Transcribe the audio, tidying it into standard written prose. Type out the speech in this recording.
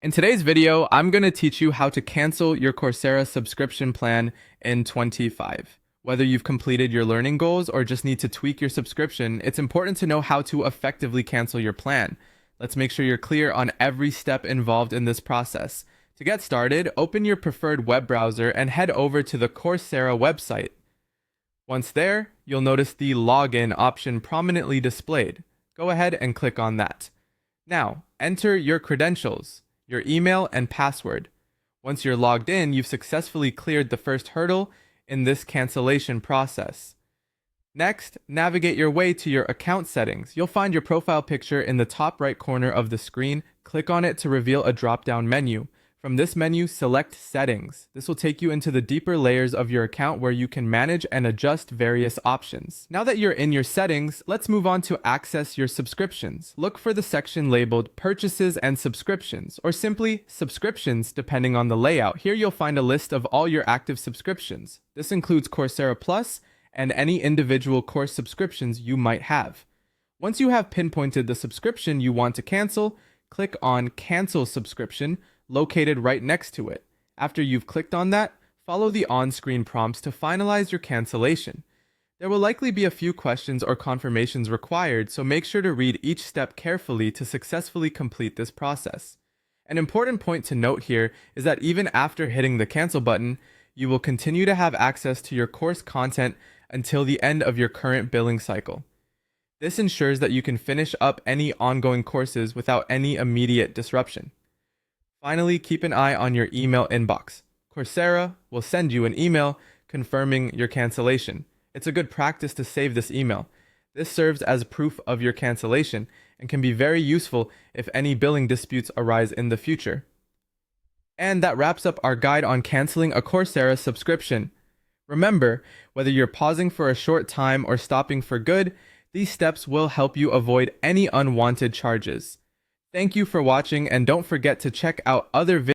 In today's video, I'm going to teach you how to cancel your Coursera subscription plan in 25. Whether you've completed your learning goals or just need to tweak your subscription, it's important to know how to effectively cancel your plan. Let's make sure you're clear on every step involved in this process. To get started, open your preferred web browser and head over to the Coursera website. Once there, you'll notice the login option prominently displayed. Go ahead and click on that. Now, enter your credentials, your email and password. Once you're logged in, you've successfully cleared the first hurdle in this cancellation process. Next, navigate your way to your account settings. You'll find your profile picture in the top right corner of the screen. Click on it to reveal a drop-down menu. From this menu, select Settings. This will take you into the deeper layers of your account where you can manage and adjust various options. Now that you're in your settings, let's move on to access your subscriptions. Look for the section labeled Purchases and Subscriptions, or simply Subscriptions depending on the layout. Here you'll find a list of all your active subscriptions. This includes Coursera Plus and any individual course subscriptions you might have. Once you have pinpointed the subscription you want to cancel, click on Cancel Subscription, located right next to it. After you've clicked on that, follow the on-screen prompts to finalize your cancellation. There will likely be a few questions or confirmations required, so make sure to read each step carefully to successfully complete this process. An important point to note here is that even after hitting the cancel button, you will continue to have access to your course content until the end of your current billing cycle. This ensures that you can finish up any ongoing courses without any immediate disruption. Finally, keep an eye on your email inbox. Coursera will send you an email confirming your cancellation. It's a good practice to save this email. This serves as proof of your cancellation and can be very useful if any billing disputes arise in the future. And that wraps up our guide on canceling a Coursera subscription. Remember, whether you're pausing for a short time or stopping for good, these steps will help you avoid any unwanted charges. Thank you for watching, and don't forget to check out other videos